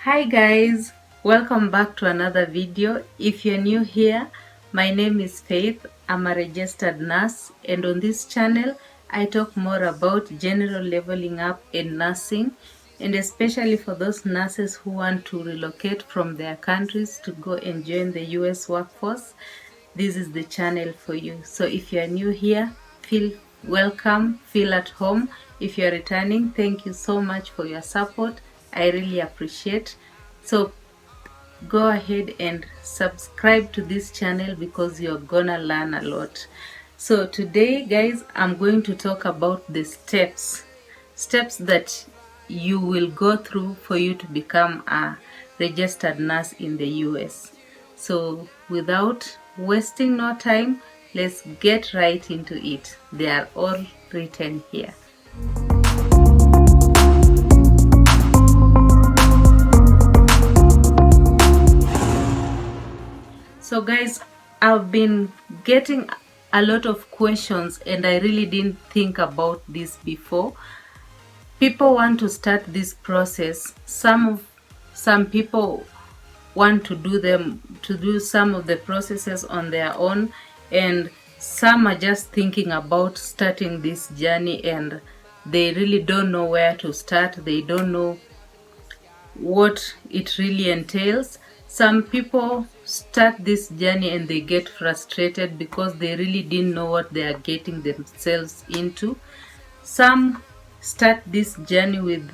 Hi guys, welcome back to another video. If you're new here, my name is Faith. I'm a registered nurse, and on this channel I talk more about general leveling up in nursing, and especially for those nurses who want to relocate from their countries to go and join the US workforce. This is the channel for you. So if you're new here, feel welcome, feel at home. If you're returning, thank you so much for your support. I really appreciate. So go ahead and subscribe to this channel because you're gonna learn a lot. So today guys, I'm going to talk about the steps that you will go through for you to become a registered nurse in the US. So without wasting no time, let's get right into it. They are all written here. So guys, I've been getting a lot of questions and I really didn't think about this before. People want to start this process. Some people want to do some of the processes on their own, and some are just thinking about starting this journey and they really don't know where to start. They don't know what it really entails. Some people start this journey and they get frustrated because they really didn't know what they are getting themselves into. Some start this journey with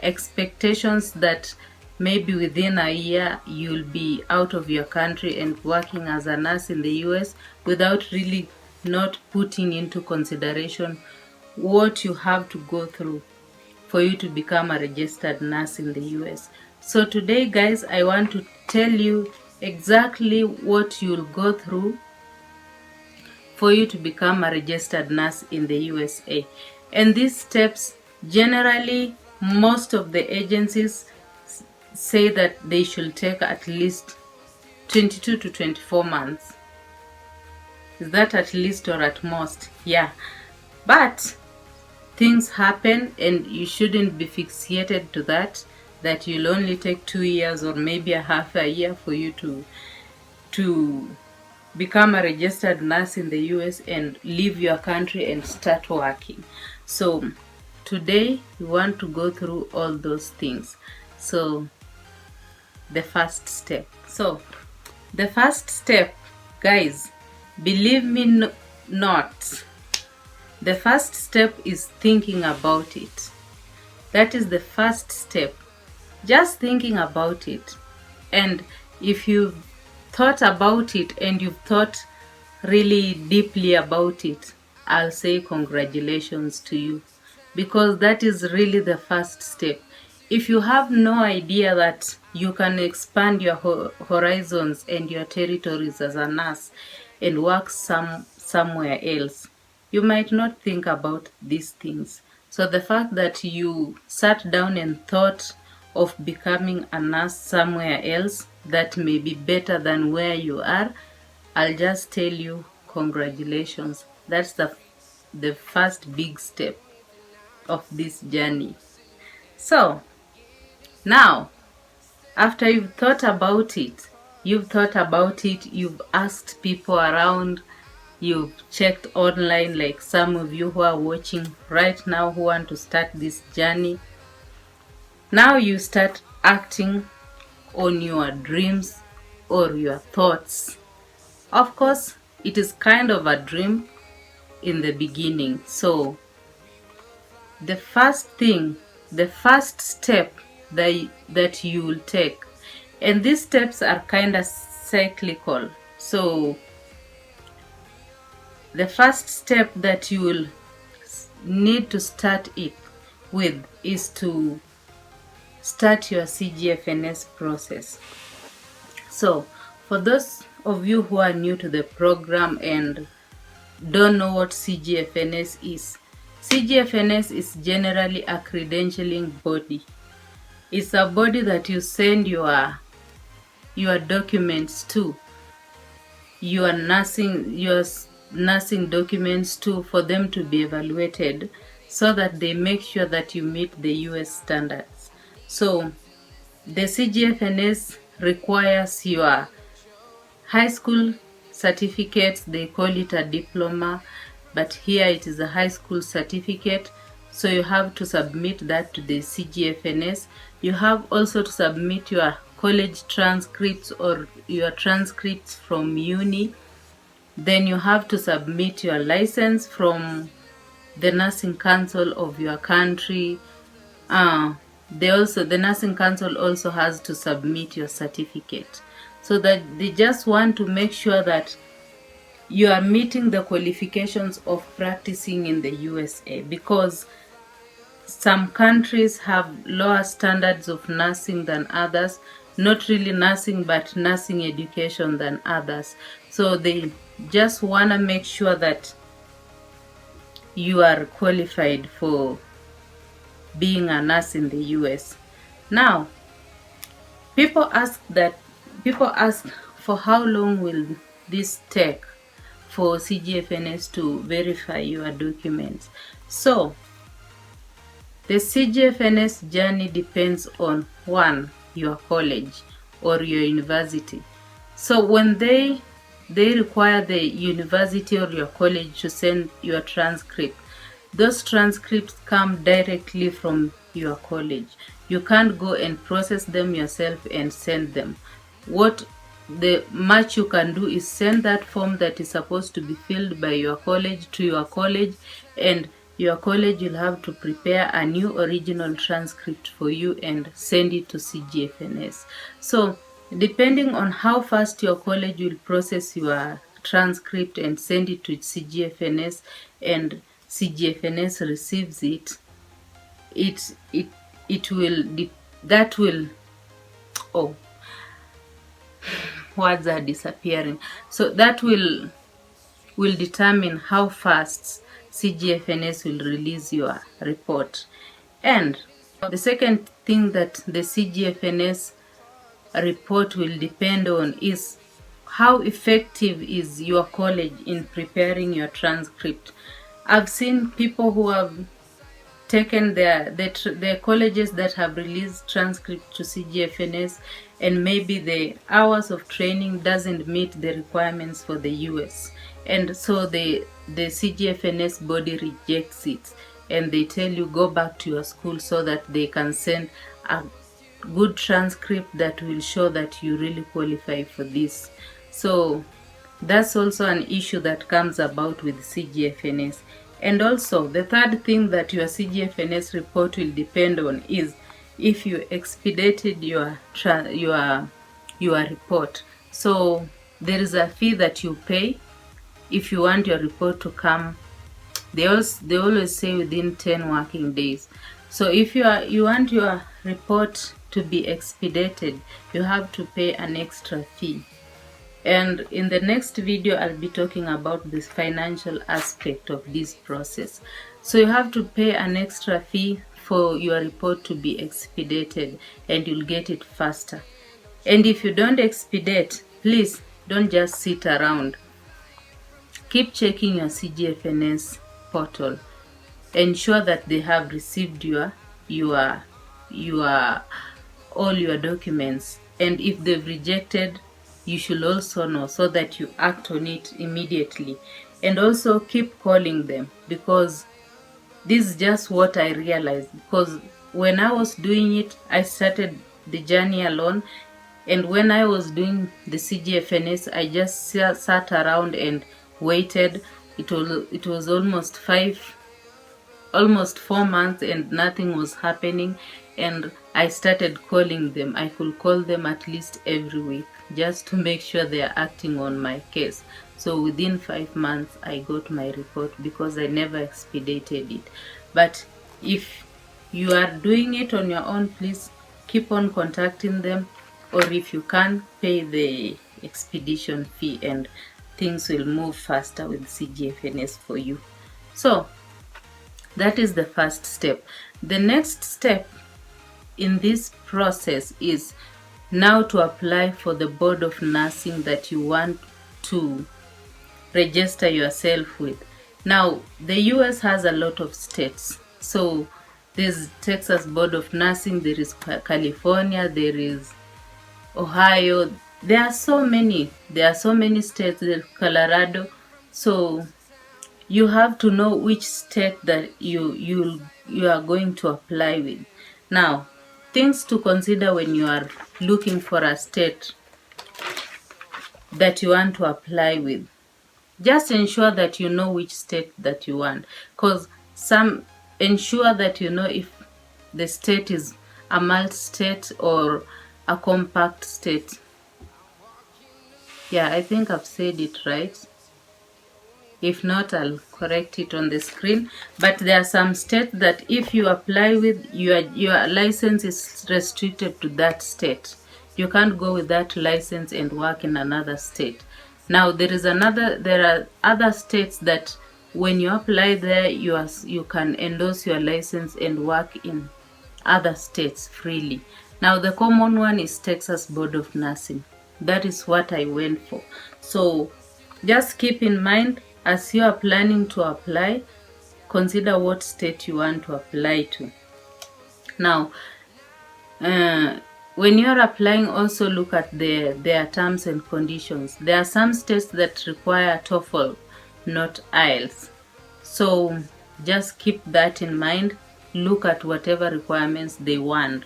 expectations that maybe within a year you'll be out of your country and working as a nurse in the US without really not putting into consideration what you have to go through for you to become a registered nurse in the US. So today guys, I want to tell you exactly what you'll go through for you to become a registered nurse in the USA. And these steps, generally most of the agencies say that they should take at least 22 to 24 months. Is that at least or at most? Yeah. But things happen and you shouldn't be fixated to that you'll only take 2 years or maybe a half a year for you to become a registered nurse in the US and leave your country and start working. So today we want to go through all those things. So the first step. So the first step, guys, believe me not, the first step is thinking about it. That is the first step. Just thinking about it. And if you've thought about it and you've thought really deeply about it, I'll say congratulations to you, because that is really the first step. If you have no idea that you can expand your horizons and your territories as a nurse and work somewhere else, you might not think about these things. So the fact that you sat down and thought of becoming a nurse somewhere else that may be better than where you are, I'll just tell you congratulations. That's the first big step of this journey. So now, after you've thought about it, you've asked people around, you've checked online, like some of you who are watching right now who want to start this journey. Now you start acting on your dreams or your thoughts. Of course, it is kind of a dream in the beginning. So the first step that you will take, and these steps are kind of cyclical. So the first step that you will need to start it with is to start your CGFNS process. So for those of you who are new to the program and don't know what CGFNS is, CGFNS is generally a credentialing body. It's a body that you send your documents to, your nursing documents to, for them to be evaluated so that they make sure that you meet the US standards. So the CGFNS requires your high school certificate. They call it a diploma, but here it is a high school certificate. So you have to submit that to the CGFNS. You have also to submit your college transcripts or your transcripts from uni. Then you have to submit your license from the nursing council of your country. The nursing council also has to submit your certificate, so that they just want to make sure that you are meeting the qualifications of practicing in the USA, because some countries have lower standards of nursing than others, not really nursing but nursing education than others. So they just want to make sure that you are qualified for being a nurse in the US. Now, people ask for how long will this take for CGFNS to verify your documents. So the CGFNS journey depends on, one, your college or your university. So when they require the university or your college to send your transcript, those transcripts come directly from your college. You can't go and process them yourself and send them. What the much you can do is send that form that is supposed to be filled by your college to your college, and your college will have to prepare a new original transcript for you and send it to CGFNS. So depending on how fast your college will process your transcript and send it to CGFNS, and CGFNS receives it, words are disappearing. So that will determine how fast CGFNS will release your report. And the second thing that the CGFNS report will depend on is how effective is your college in preparing your transcript. I've seen people who have taken their colleges that have released transcript to CGFNS, and maybe the hours of training doesn't meet the requirements for the US, and so the CGFNS body rejects it, and they tell you go back to your school so that they can send a good transcript that will show that you really qualify for this. So that's also an issue that comes about with CGFNS. And also the third thing that your CGFNS report will depend on is if you expedited your report. So there is a fee that you pay if you want your report to come. They always say within 10 working days. So if you want your report to be expedited, you have to pay an extra fee. And in the next video, I'll be talking about this financial aspect of this process. So you have to pay an extra fee for your report to be expedited, and you'll get it faster. And if you don't expedite, please don't just sit around. Keep checking your CGFNS portal. Ensure that they have received all your documents. And if they've rejected, you should also know, so that you act on it immediately. And also keep calling them, because this is just what I realized. Because when I was doing it, I started the journey alone, and when I was doing the CGFNS, I just sat around and waited. It was almost 4 months and nothing was happening, and I started calling them. I could call them at least every week, just to make sure they are acting on my case. So within 5 months, I got my report, because I never expedited it. But if you are doing it on your own, please keep on contacting them, or if you can, pay the expedition fee, and things will move faster with CGFNS for you. So that is the first step. The next step in this process is now to apply for the board of nursing that you want to register yourself with. Now, the US has a lot of states, so There's Texas Board of Nursing, there is California, there is Ohio. There are so many states. There's Colorado. So you have to know which state that you are going to apply with. Now, things to consider when you are looking for a state that you want to apply with. Just ensure that you know which state that you want, because ensure that you know if the state is a multi-state or a compact state. Yeah, I think I've said it right. If not, I'll correct it on the screen. But there are some states that if you apply with, your license is restricted to that state. You can't go with that license and work in another state. Now there are other states that when you apply there, you can endorse your license and work in other states freely. Now the common one is Texas Board of Nursing. That is what I went for. So just keep in mind, as you are planning to apply, consider what state you want to apply to. Now, when you are applying, also look at their terms and conditions. There are some states that require TOEFL, not IELTS. So just keep that in mind. Look at whatever requirements they want.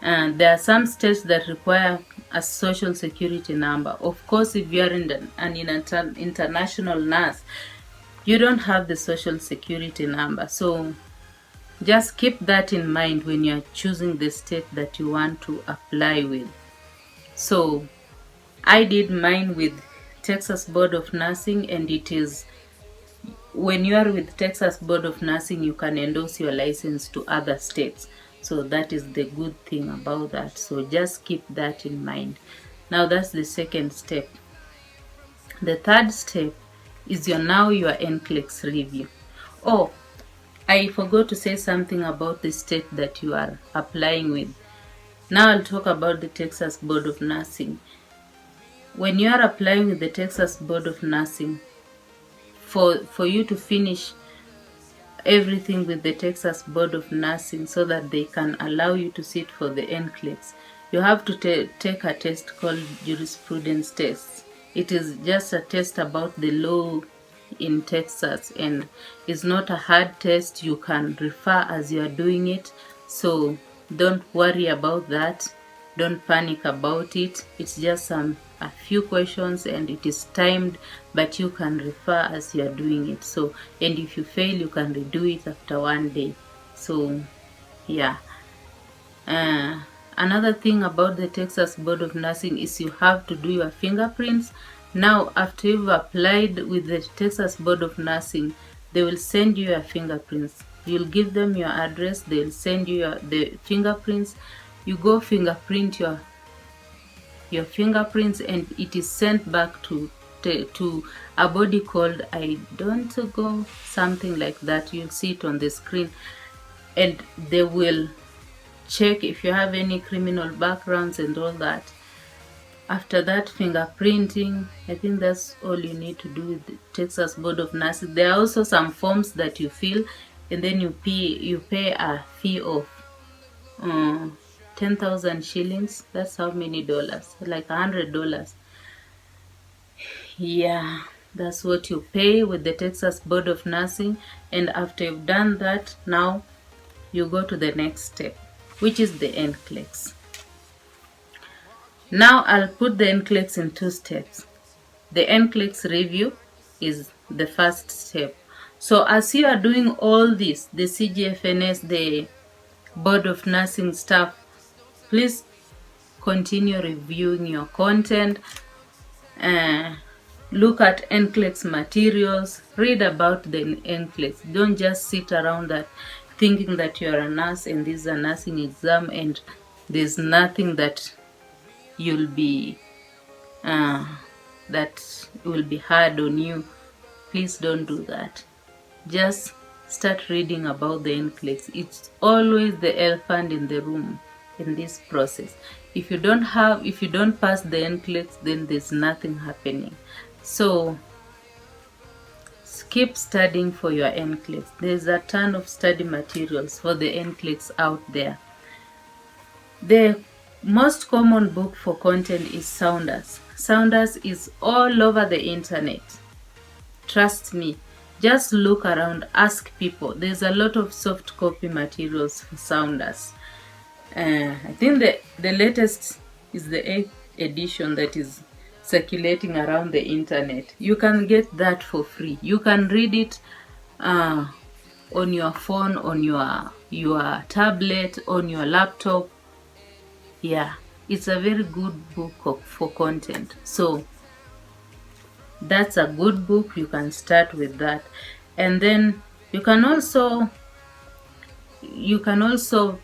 And there are some states that require a social security number. Of course, if you are an international nurse, you don't have the social security number. So just keep that in mind when you're choosing the state that you want to apply with. So I did mine with Texas Board of Nursing, and it is, when you are with Texas Board of Nursing, you can endorse your license to other states. So that is the good thing about that. So just keep that in mind. Now that's the second step. The third step is your NCLEX review. Oh, I forgot to say something about the state that you are applying with. Now I'll talk about the Texas Board of Nursing. When you are applying with the Texas Board of Nursing, for you to finish everything with the Texas Board of Nursing so that they can allow you to sit for the NCLEX, you have to take a test called jurisprudence test. It is just a test about the law in Texas, and it's not a hard test. You can refer as you are doing it, so don't worry about that. Don't panic about it. It's just a few questions, and it is timed, but you can refer as you are doing it. So, and if you fail, you can redo it after 1 day. So yeah. Another thing about the Texas Board of Nursing is you have to do your fingerprints. Now, after you've applied with the Texas Board of Nursing, they will send you your fingerprints. You'll give them your address, they'll send you the fingerprints. You go fingerprint your fingerprints, and it is sent back to a body called, I don't go, something like that. You'll see it on the screen, and they will check if you have any criminal backgrounds and all that. After that fingerprinting, I think that's all you need to do with the Texas Board of Nursing. There are also some forms that you fill, and then you pay a fee of 10,000 shillings. That's how many dollars? Like $100. Yeah, that's what you pay with the Texas Board of Nursing. And after you've done that, now you go to the next step, which is the NCLEX. Now I'll put the NCLEX in 2 steps. The NCLEX review is the first step. So as you are doing all this, the CGFNS, the Board of Nursing stuff, please continue reviewing your content. Look at NCLEX materials. Read about the NCLEX. Don't just sit around that thinking that you're a nurse and this is a nursing exam and there's nothing that you'll be that will be hard on you. Please don't do that. Just start reading about the NCLEX. It's always the elephant in the room in this process. If you don't pass the NCLEX, then there's nothing happening. So keep studying for your NCLEX. There's a ton of study materials for the NCLEX out there. The most common book for content is Sounders. Sounders is all over the internet. Trust me, just look around, ask people. There's a lot of soft copy materials for Sounders. I think the latest is the 8th edition that is circulating around the internet. You can get that for free. You can read it on your phone, on your tablet, on your laptop. Yeah, it's a very good book for content. So that's a good book. You can start with that, and then you can also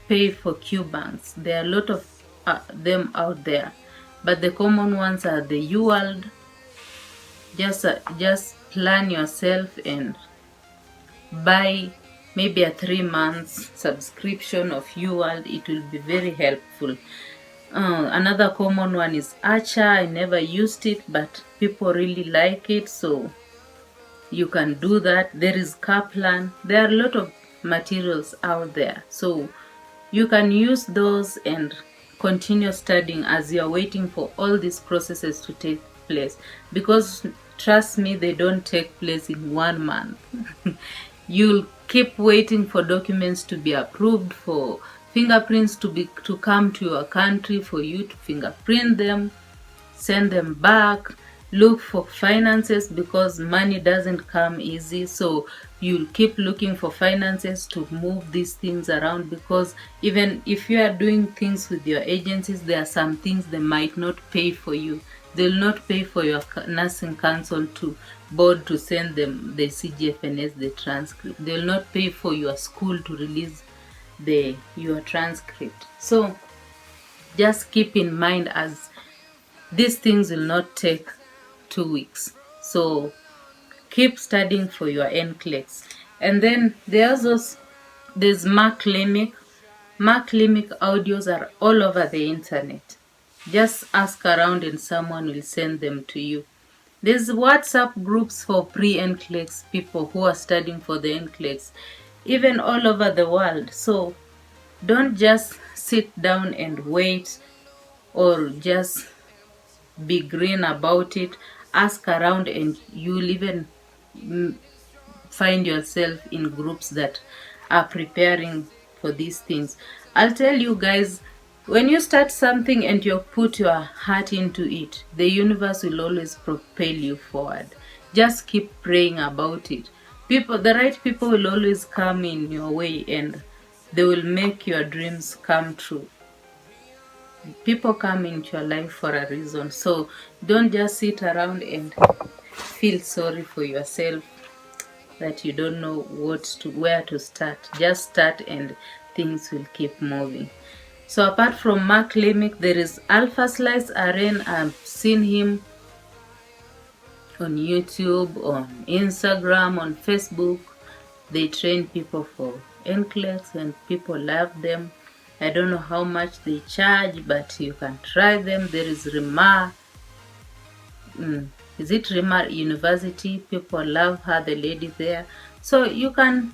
pay for Q banks. There are a lot of them out there, but the common ones are the UWorld. Just plan yourself and buy maybe a 3 months subscription of UWorld. It will be very helpful. Another common one is Archer. I never used it, but people really like it, so you can do that. There is Kaplan. There are a lot of materials out there, so you can use those and continue studying as you are waiting for all these processes to take place, because trust me, they don't take place in 1 month. You'll keep waiting for documents to be approved, for fingerprints to come to your country, for you to fingerprint them, send them back, look for finances, because money doesn't come easy. So you'll keep looking for finances to move these things around, because even if you are doing things with your agencies, there are some things they might not pay for you. They'll not pay for your nursing council to board to send them the CGFNS, the transcript. They'll not pay for your school to release your transcript. So just keep in mind, as these things will not take 2 weeks. So keep studying for your NCLEX. And then there's McClimic. McClimic audios are all over the internet. Just ask around and someone will send them to you. There's WhatsApp groups for pre-NCLEX people who are studying for the NCLEX, even all over the world. So don't just sit down and wait, or just be green about it. Ask around, and you'll even find yourself in groups that are preparing for these things. I'll tell you guys, when you start something and you put your heart into it, the universe will always propel you forward. Just keep praying about it. The right people will always come in your way, and they will make your dreams come true. People come into your life for a reason. So don't just sit around and feel sorry for yourself that you don't know where to start. Just start and things will keep moving. So apart from McClimic, there is Alpha Slice RN. I've seen him on YouTube, on Instagram, on Facebook. They train people for NCLEX and people love them. I don't know how much they charge, but you can try them. There is Remar. Is it Remar University? People love her, the lady there. So you can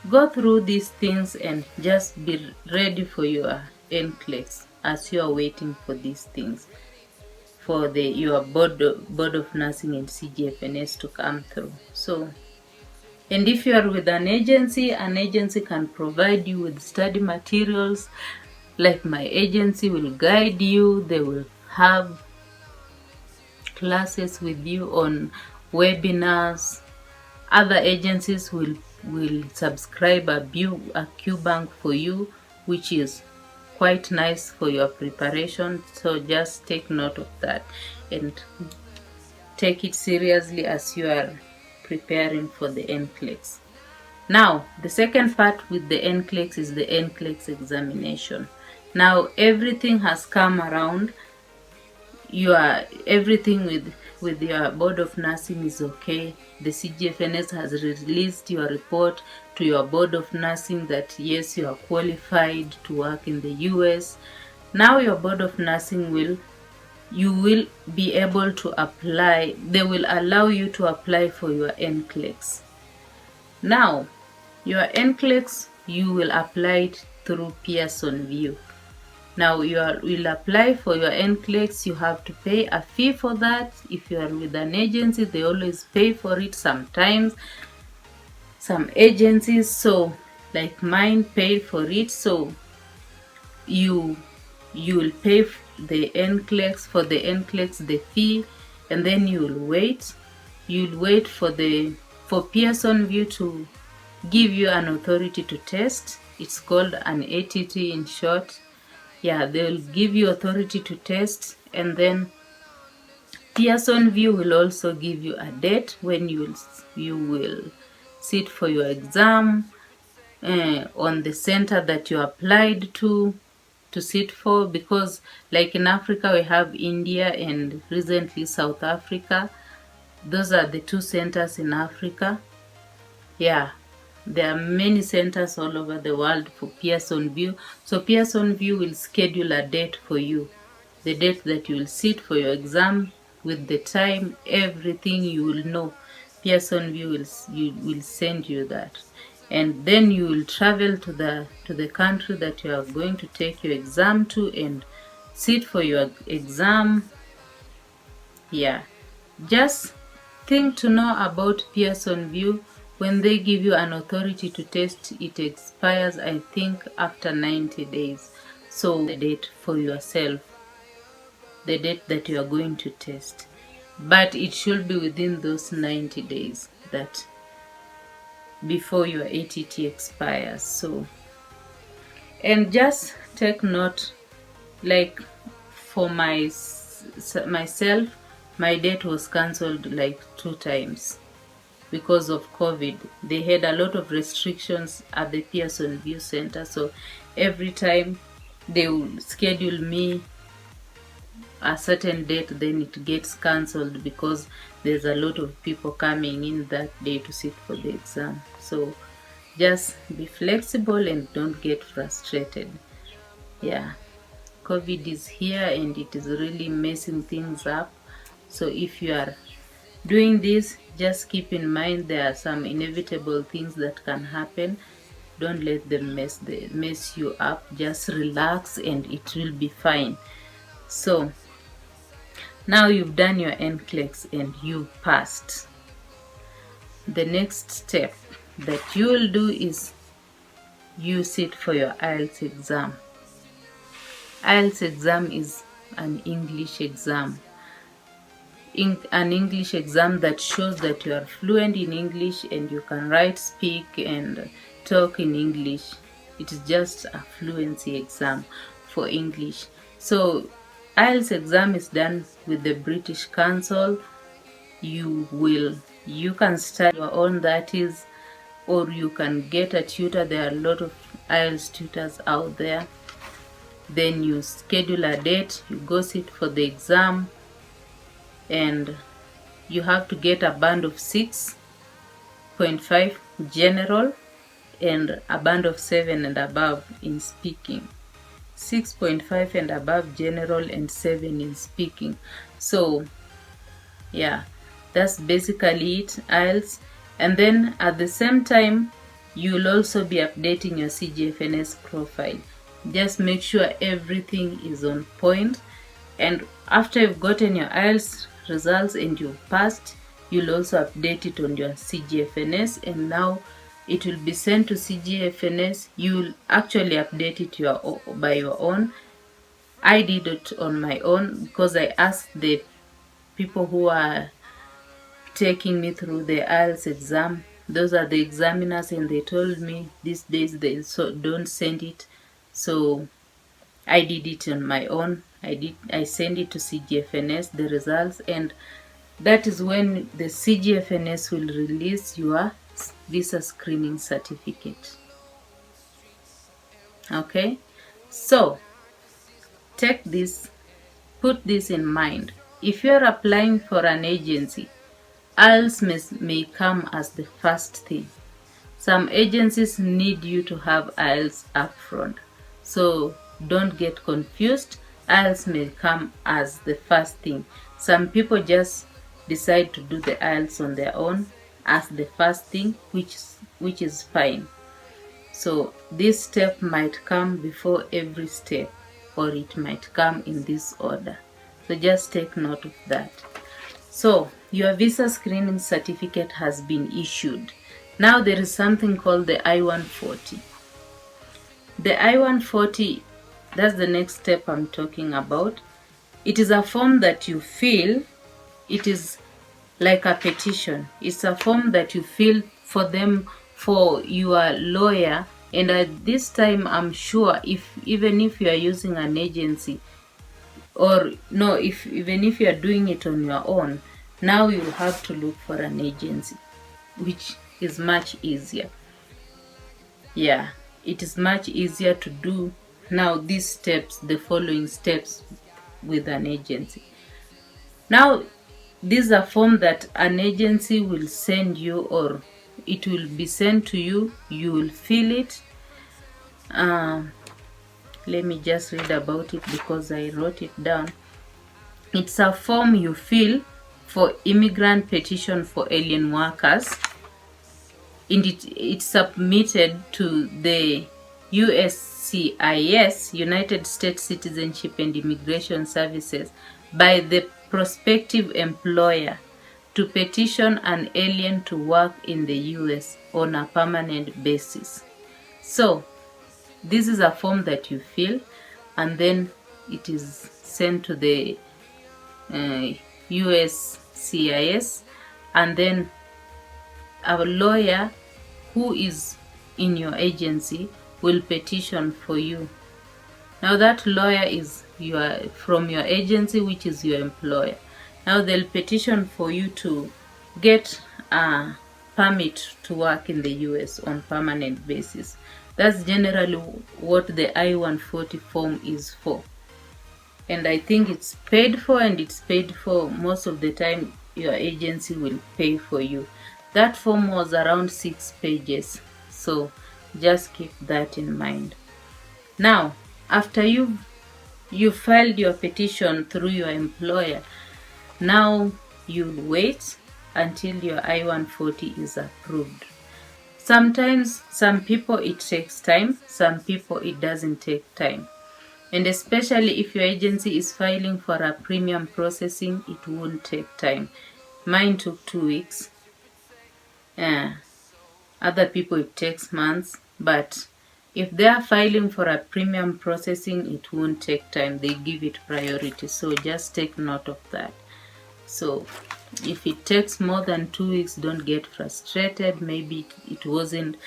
go through these things and just be ready for your NCLEX as you are waiting for these things, for your board of nursing and CGFNS to come through. So, and if you are with an agency can provide you with study materials. Like my agency will guide you. They will have classes with you on webinars. Other agencies will subscribe a Q bank for you, which is quite nice for your preparation. So just take note of that and take it seriously as you are preparing for the NCLEX. Now, the second part with the NCLEX is the NCLEX examination. Now, everything has come around. Everything with your board of nursing is okay. The CGFNS has released your report to your board of nursing that yes, you are qualified to work in the US. Now your board of nursing will you will be able to apply. They will allow you to apply for your NCLEX. Now, your NCLEX, you will apply it through Pearson VUE. Now you will apply for your NCLEX, you have to pay a fee for that. If you are with an agency, they always pay for it. Sometimes some agencies, so like mine, paid for it. So you will pay the NCLEX, for the NCLEX the fee, and then you'll wait for Pearson VUE to give you an authority to test. It's called an ATT in short. Yeah, they'll give you authority to test, and then Pearson VUE will also give you a date when you will sit for your exam on the center that you applied to sit for, because like in Africa we have India and recently South Africa. Those are the two centers in Africa. Yeah, there are many centers all over the world for Pearson VUE. So Pearson VUE will schedule a date for you, the date that you will sit for your exam, with the time, everything you will know. Pearson VUE will send you that, and then you will travel to the country that you are going to take your exam to and sit for your exam. Yeah, just thing to know about Pearson VUE: when they give you an authority to test, it expires, I think, after 90 days. So the date for yourself, the date that you are going to test, but it should be within those 90 days that before your ATT expires. So, and just take note, like for myself, my date was cancelled like 2 times because of COVID. They had a lot of restrictions at the Pearson VUE Center, so every time they will schedule me a certain date, then it gets cancelled because there's a lot of people coming in that day to sit for the exam. So just be flexible and don't get frustrated. Yeah, COVID is here and it is really messing things up. So if you are doing this, just keep in mind there are some inevitable things that can happen. Don't let them mess you up. Just relax and it will be fine. So now you've done your NCLEX and you passed. The next step that you will do is you sit for your IELTS exam. IELTS exam is an English exam. An English exam that shows that you are fluent in English and you can write, speak, and talk in English. It is just a fluency exam for English. So IELTS exam is done with the British Council. You can study your own, that is, or you can get a tutor. There are a lot of IELTS tutors out there. Then you schedule a date, you go sit for the exam, and you have to get a band of 6.5 general and a band of 7 and above in speaking. 6.5 and above general and 7 in speaking. So yeah, that's basically it, IELTS. And then at the same time, you'll also be updating your CGFNS profile. Just make sure everything is on point. And after you've gotten your IELTS results and you've passed, you'll also update it on your CGFNS, and now it will be sent to CGFNS. You'll actually update it by your own. I did it on my own because I asked the people who are taking me through the IELTS exam. Those are the examiners, and they told me these days they don't send it. So I did it on my own. I sent it to CGFNS, the results, and that is when the CGFNS will release your visa screening certificate. Okay, so take this, put this in mind. If you're applying for an agency, IELTS may come as the first thing. Some agencies need you to have IELTS upfront, so don't get confused. IELTS may come as the first thing. Some people just decide to do the IELTS on their own as the first thing, which is fine. So this step might come before every step, or it might come in this order. So just take note of that. So your visa screening certificate has been issued. Now there is something called the I-140. The I-140, that's the next step I'm talking about. It is a form that you fill. It is like a petition. It's a form that you fill for your lawyer. And at this time, I'm sure even if you are using an agency, or no, even if you are doing it on your own, now you'll have to look for an agency, which is much easier. Yeah, it is much easier to do now these steps, the following steps, with an agency. Now, this is a form that an agency will send you, or it will be sent to you. You will fill it. Let me just read about it because I wrote it down. It's a form you fill for immigrant petition for alien workers, and it's submitted to the USCIS, United States Citizenship and Immigration Services, by the prospective employer to petition an alien to work in the US on a permanent basis. So this is a form that you fill, and then it is sent to the USCIS, and then our lawyer who is in your agency will petition for you. Now that lawyer is from your agency, which is your employer. Now they'll petition for you to get a permit to work in the US on permanent basis. That's generally what the I-140 form is for. And I think it's paid for, and it's paid for most of the time. Your agency will pay for you. That form was around 6 pages. So just keep that in mind. Now, after you filed your petition through your employer, now you'll wait until your I-140 is approved. Sometimes, some people it takes time, some people it doesn't take time. And especially if your agency is filing for a premium processing, it won't take time. Mine took 2 weeks. Other people it takes months, but if they are filing for a premium processing, it won't take time. They give it priority. So just take note of that. So if it takes more than 2 weeks, don't get frustrated. Maybe it wasn't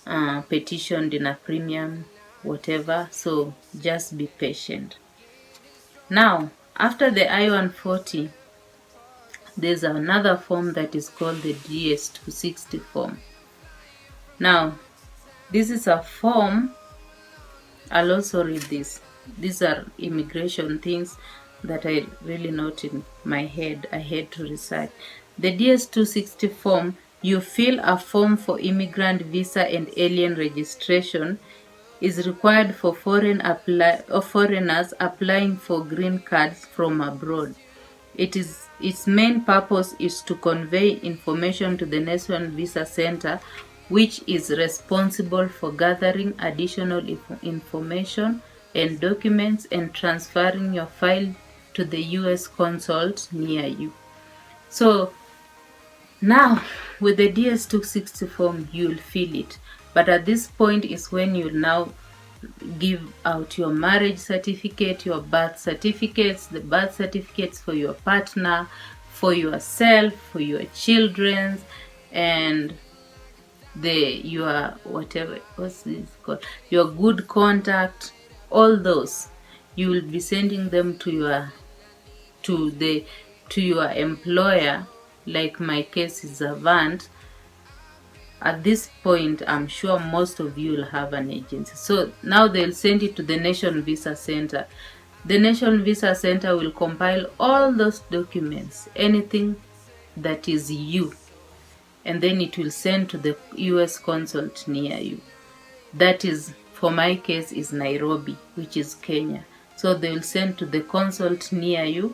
petitioned in a premium, whatever. So just be patient. Now, after the I-140, there's another form that is called the DS-260 form. Now, this is a form. I'll also read this. These are immigration things that I really not in my head. I had to research. The DS-260 form, you fill a form for immigrant visa and alien registration, is required for foreigners applying for green cards from abroad. Its main purpose is to convey information to the National Visa Center, which is responsible for gathering additional information and documents and transferring your file to the US consulate near you. So now with the DS-260 form, you'll fill it. But at this point is when you'll now give out your marriage certificate, your birth certificates, the birth certificates for your partner, for yourself, for your children, and your good contact. All those you will be sending them to your employer. Like my case is Avant. At this point, I'm sure most of you will have an agency. So now they'll send it to the National Visa Center. The National Visa Center will compile all those documents, anything that is you, and then it will send to the US consulate near you. That is, for my case, is Nairobi, which is Kenya. So they will send to the consult near you,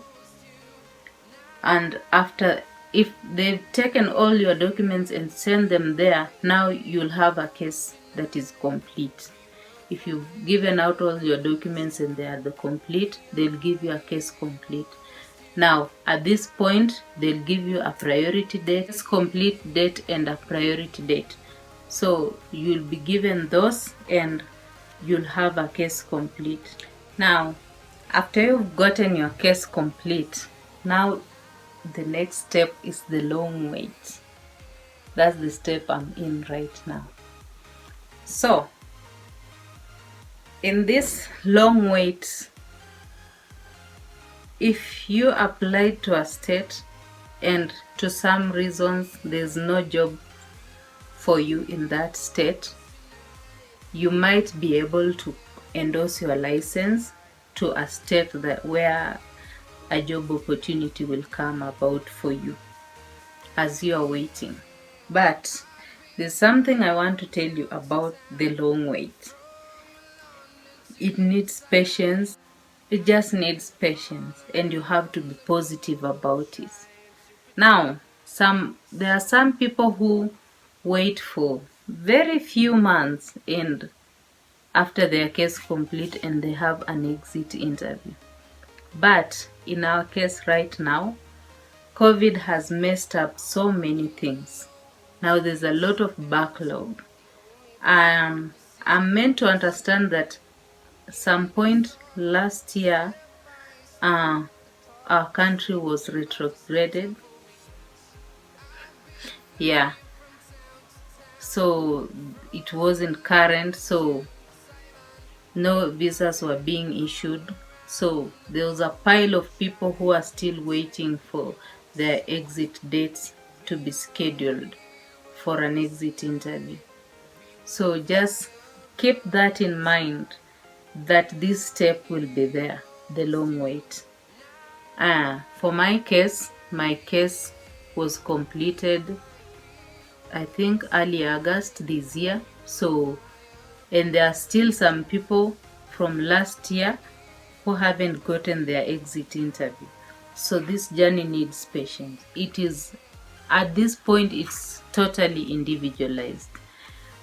and after, if they've taken all your documents and sent them there, now you'll have a case that is complete. If you've given out all your documents and they are the complete, they'll give you a case complete. Now, at this point, they'll give you a priority date, complete date, and a priority date. So you'll be given those and you'll have a case complete. Now, after you've gotten your case complete, now the next step is the long wait. That's the step I'm in right now. So, in this long wait, if you applied to a state and to some reasons there's no job for you in that state, you might be able to endorse your license to a state that where a job opportunity will come about for you as you are waiting. But there's something I want to tell you about the long wait. It needs patience. It just needs patience, and you have to be positive about it. Now, there are some people who wait for very few months and after their case complete and they have an exit interview. But in our case right now, COVID has messed up so many things. Now there's a lot of backlog. I'm meant to understand that at some point last year, our country was retrograded. Yeah. So it wasn't current, so no visas were being issued. So there was a pile of people who are still waiting for their exit dates to be scheduled for an exit interview. So just keep that in mind, that this step will be there, the long wait. For my case was completed, I think, early August this year. So, and there are still some people from last year who haven't gotten their exit interview. So this journey needs patience. It is, at this point, it's totally individualized.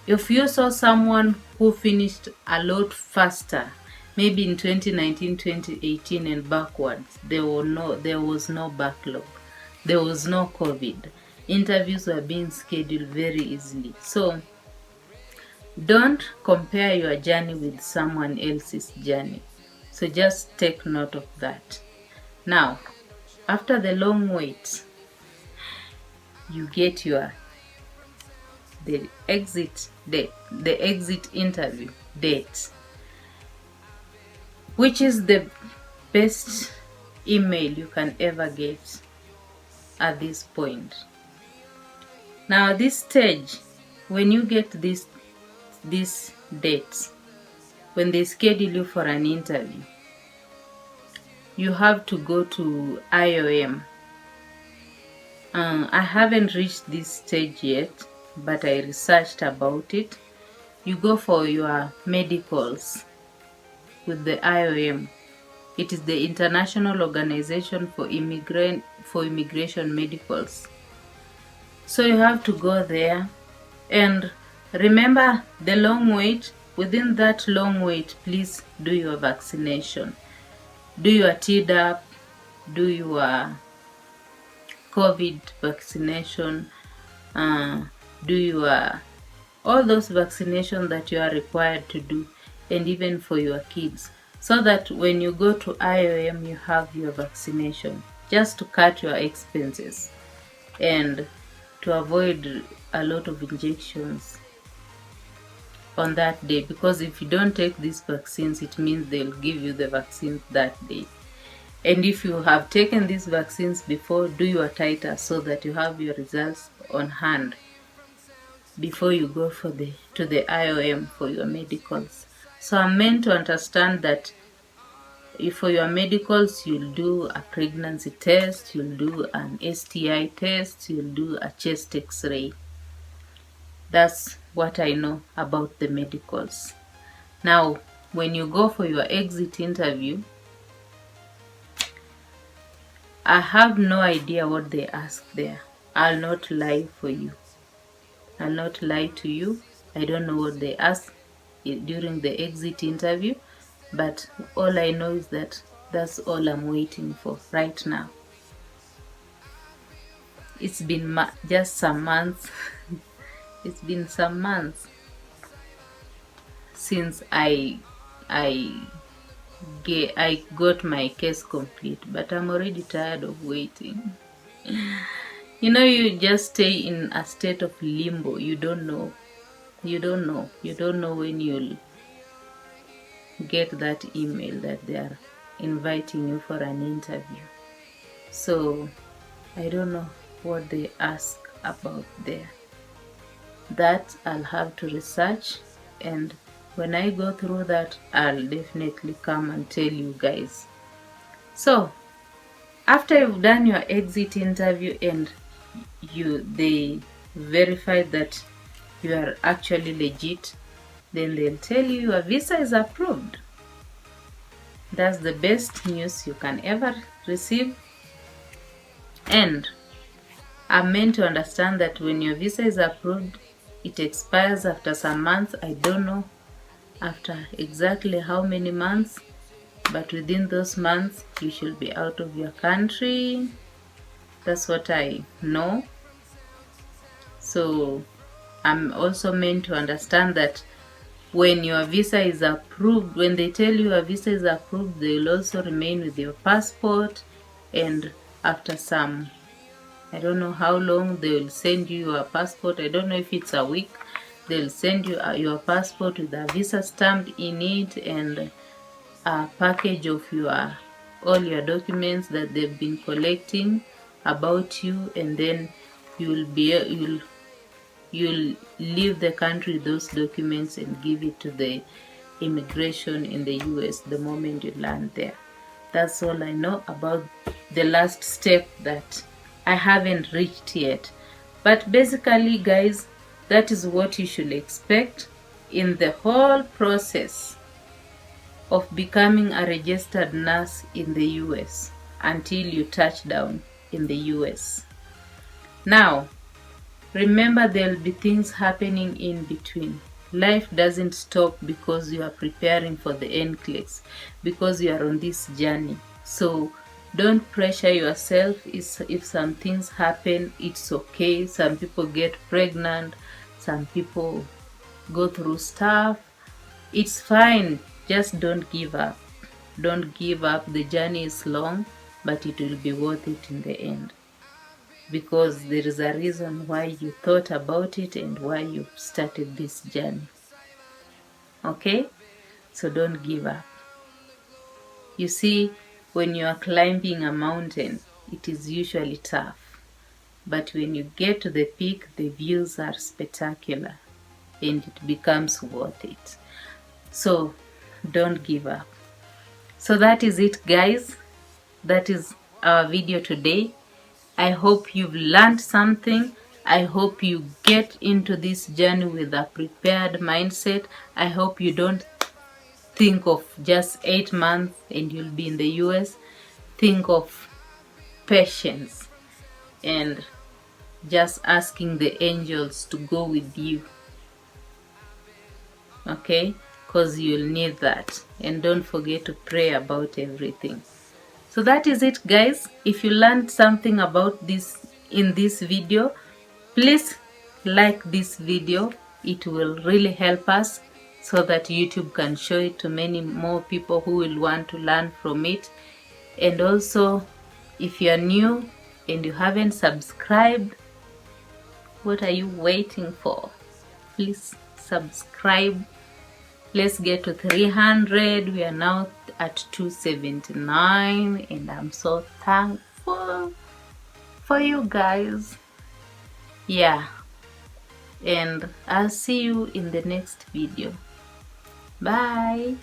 If you saw someone who finished a lot faster, maybe in 2019, 2018 and backwards, there was no backlog. There was no COVID. Interviews were being scheduled very easily. So don't compare your journey with someone else's journey. So just take note of that. Now, after the long wait, you get the exit interview date, which is the best email you can ever get at this point. Now, this stage, when you get these dates, when they schedule you for an interview, you have to go to IOM. I haven't reached this stage yet, but I researched about it. You go for your medicals with the IOM. It is the International Organization for Immigration Medicals. So you have to go there, and remember the long wait. Within that long wait, please do your vaccination. Do your Tdap, do your COVID vaccination, do your all those vaccinations that you are required to do, and even for your kids, so that when you go to IOM, you have your vaccination, just to cut your expenses and to avoid a lot of injections on that day, because if you don't take these vaccines, it means they'll give you the vaccines that day. And if you have taken these vaccines before, do your titer so that you have your results on hand before you go to the IOM for your medicals. So I'm meant to understand that if for your medicals, you'll do a pregnancy test, you'll do an STI test, you'll do a chest x-ray. That's what I know about the medicals. Now, when you go for your exit interview, I have no idea what they ask there. I'll not lie for you. I'll not lie to you. I don't know what they ask during the exit interview, but all I know is that that's all I'm waiting for right now. It's been just some months. It's been some months since I got my case complete, but I'm already tired of waiting. You know, you just stay in a state of limbo. You don't know when you'll get that email that they are inviting you for an interview. So I don't know what they ask about there. That I'll have to research, and when I go through that, I'll definitely come and tell you guys. So after you've done your exit interview and they verify that you are actually legit, then they'll tell you your visa is approved. That's the best news you can ever receive. And I'm meant to understand that when your visa is approved, it expires after some months. I don't know after exactly how many months, but within those months you should be out of your country. That's what I know. So I'm also meant to understand that when your visa is approved, when they tell you your visa is approved, they will also remain with your passport, and after some, I don't know how long, they will send you your passport. I don't know if it's a week. They'll send you your passport with a visa stamped in it and a package of all your documents that they've been collecting about you, and then you'll leave the country with those documents and give it to the immigration in the US the moment you land there. That's all I know about the last step that I haven't reached yet. But basically, guys, that is what you should expect in the whole process of becoming a registered nurse in the US until you touch down in the US. Now, remember, there'll be things happening in between. Life doesn't stop because you are preparing for the NCLEX, because you are on this journey. So don't pressure yourself. If some things happen, it's okay. Some people get pregnant, some people go through stuff. It's fine. Just don't give up. Don't give up. The journey is long, but it will be worth it in the end, because there is a reason why you thought about it and why you started this journey. Okay? So don't give up. You see, when you are climbing a mountain, it is usually tough. But when you get to the peak, the views are spectacular and it becomes worth it. So don't give up. So that is it, guys. That is our video today. I hope you've learned something. I hope you get into this journey with a prepared mindset. I hope you don't think of just 8 months and you'll be in the US. Think of patience and just asking the angels to go with you. Okay? Because you'll need that. And don't forget to pray about everything. So that is it, guys. If you learned something about this in this video, please like this video. It will really help us so that YouTube can show it to many more people who will want to learn from it. And also, if you are new and you haven't subscribed, what are you waiting for? Please subscribe. Let's get to 300. We are now at 279, and I'm so thankful for you guys. Yeah, and I'll see you in the next video. Bye.